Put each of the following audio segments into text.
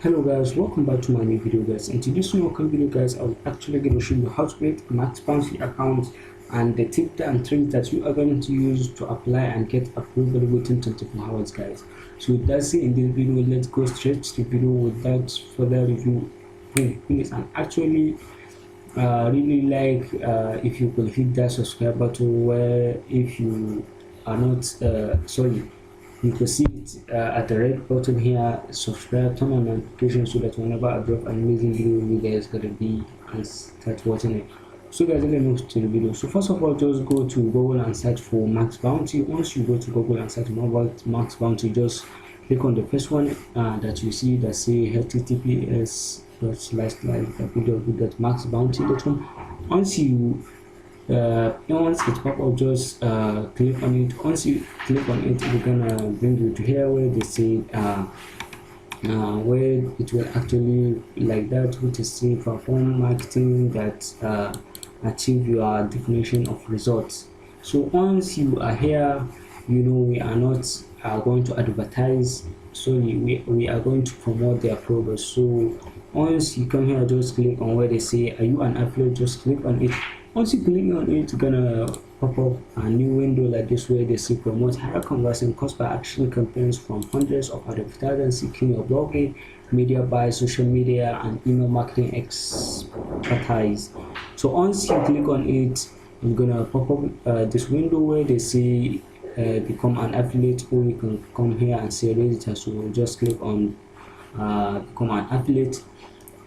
Hello guys, welcome back to my new video guys. In today's new video guys, I'm actually going to show you how to create a MaxBounty account and the tips and tricks that you are going to use to apply and get approval within 24 hours guys. So that's it in this video. Let's go straight to the video without further review. Please, and actually really like if you could hit that subscribe button, where if you are not sorry, you can see it at the red button here. Subscribe, turn on notifications so that whenever I drop an amazing video, you guys gonna be and start watching it. So guys, let's move to the video. So first of all, just go to Google and search for MaxBounty. Once you go to Google and search MaxBounty, just click on the first one that you see that say https://www.maxbounty.com. Once it pop up, just click on it. Once you click on it, it's gonna bring you to here where they say where it will actually like that, which is say perform marketing that achieve your definition of results. So once you are here, you know we are not going to advertise, sorry, we are going to promote their products. So once you come here, just click on where they say are you an affiliate, just click on it. Once you click on it, it's gonna pop up a new window like this where they say promote higher conversion cost per action campaigns from hundreds of advertisers seeking your blogging, media buy, social media and email marketing expertise. So once you click on it, it's gonna pop up this window where they say become an affiliate, or you can come here and say register. So just click on become an affiliate.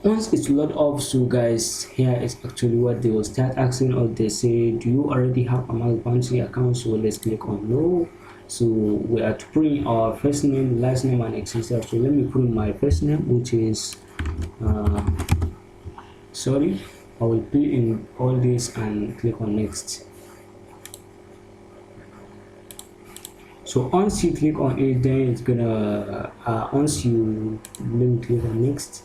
Once it's load up, so guys, here is actually what they will start asking us. They say, do you already have a MaxBounty account? So let's click on no. So we are to put in our first name, last name and etc. So let me put in my first name, which is sorry, I will put in all this and click on next. So once you click on it, then it's gonna once you let me click on next.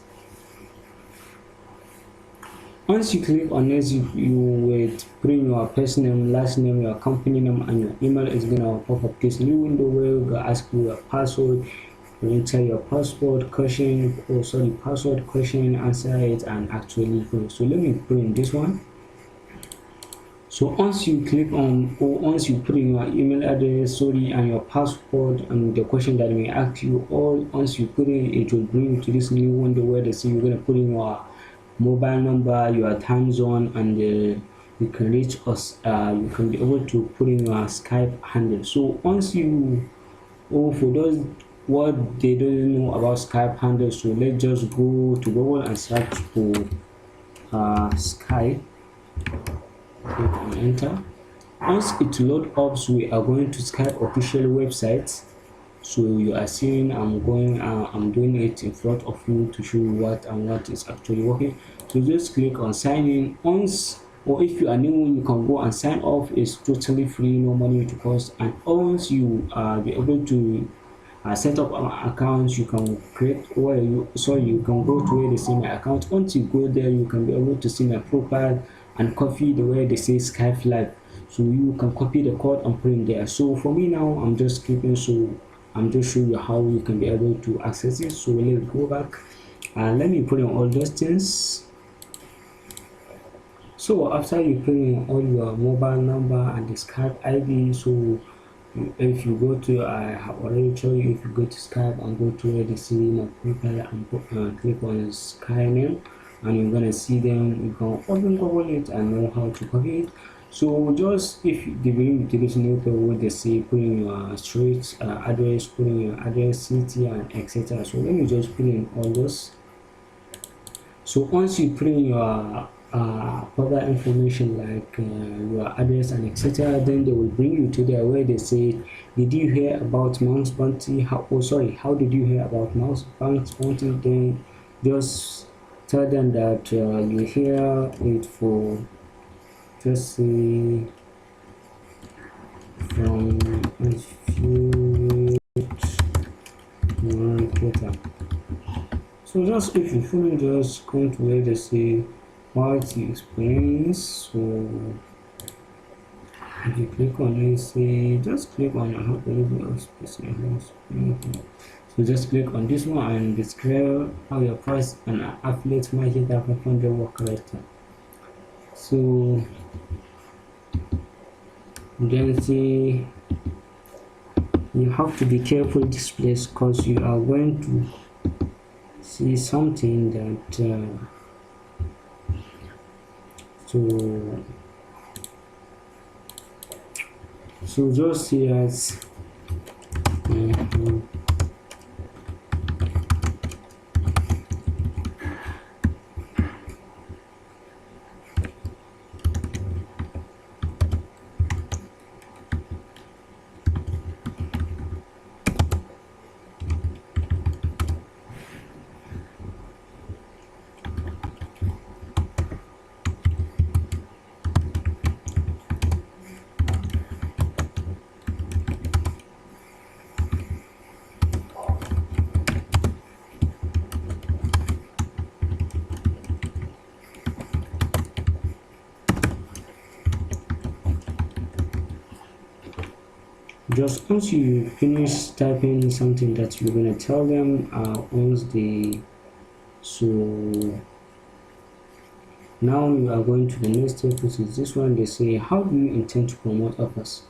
Once you click on this, you will put in your first name, last name, your company name and your email. Is gonna pop up this new window where we're gonna ask you your password. You enter your password question, or sorry, password question, answer it and actually go. So let me put in this one. So once you click on, or once you put in your email address, sorry, and your password and the question that may ask you, all once you put in, it will bring you to this new window where they say you're gonna put in your mobile number, your time zone, and you can reach us. You can be able to put in your Skype handle. So once you, for those what they don't know about Skype handle, so let's just go to Google and search for Skype. Click and enter. Once it load up, so we are going to Skype official website. So you are seeing I'm doing it in front of you to show you what is actually working. So just click on sign in. Once, or if you are new, you can go and sign off. It's totally free, no money to cost. And once you be able to set up an account, you can create, or you can go to where they see my account. Once you go there, you can be able to see my profile and copy the way they say Skype live. So you can copy the code and put in there. So for me now, I'm just keeping, so I'm just showing you how you can be able to access it. So let's go back and let me put in all those things. So after you put in all your mobile number and the Skype ID, so if you go to, I have already told you, if you go to Skype and go to where they see my profile and click on Skype name, and you're gonna see them, you can open Google it and know how to copy it. So just if they bring you to this new page where they say put in your street address, put in your address, city and etc. So let me just put in all those. So once you put in your further information like your address and etc., then they will bring you to there where they say, did you hear about MaxBounty? How did you hear about MaxBounty? Then just tell them that you hear it for, just say, from a few marketer. So just if you feel, just go to where they say quality experience. So if you click on it, say just click on how to So just click on this one and describe how your price and affiliate marketer 500 work correctly. So then see, you have to be careful this place because you are going to see something that so just see as just once you finish typing something that you're gonna tell them, once they so now you are going to the next step, which is this one. They say, how do you intend to promote offers?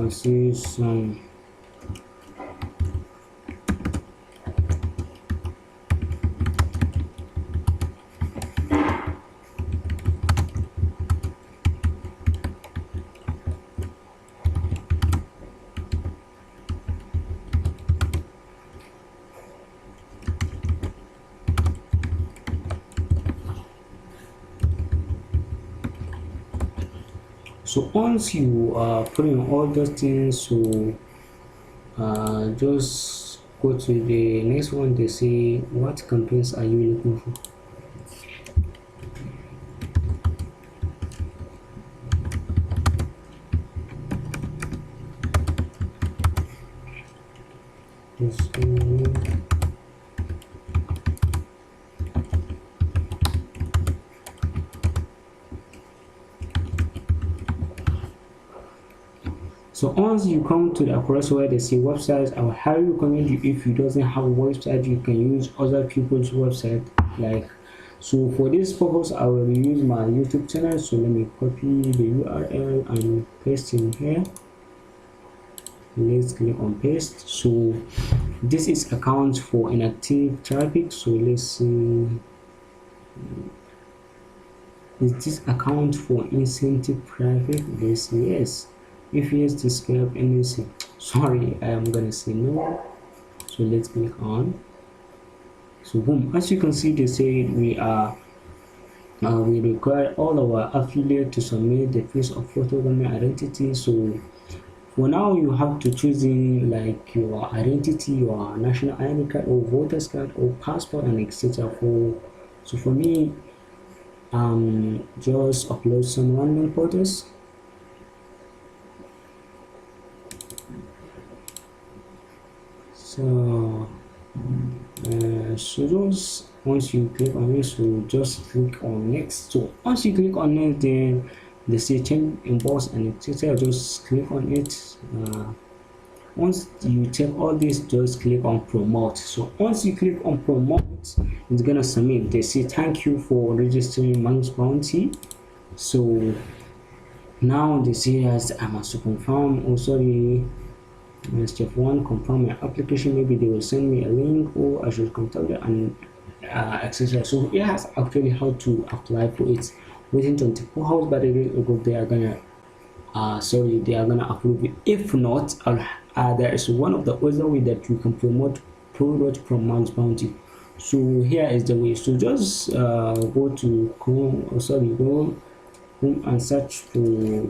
Say some so once you put in all those things, so just go to the next one. They say, what campaigns are you looking for? So once you come to the correct where they say websites, I would highly recommend you, if you doesn't have a website, you can use other people's website. Like, so for this purpose, I will use my YouTube channel. So let me copy the URL and paste in here. Let's click on paste. So this is account for inactive traffic. So let's see, is this account for incentive traffic? Let's see yes. If yes, describe anything. Sorry, I am gonna say no. So let's click on. So boom, as you can see, they say we require all our affiliate to submit the piece of photo government identity. So for now, you have to choose in like your identity, your national ID card or voter's card or passport and etc. So for me, just upload some random photos. So just once you click on it, so just click on next. So once you click on next, then they say change inbox and etc. Just click on it. Once you check all this, just click on promote. So once you click on promote, it's gonna submit. They say thank you for registering MaxBounty. So now they say as I must confirm. Oh sorry. Step 1, confirm my application. Maybe they will send me a link or I should contact them and etc. So it has actually how to apply for it within 24 hours, but they are gonna they are gonna approve it. If not, there is one of the other way that you can promote product from MaxBounty. So here is the way. So just go to Chrome, go home and search for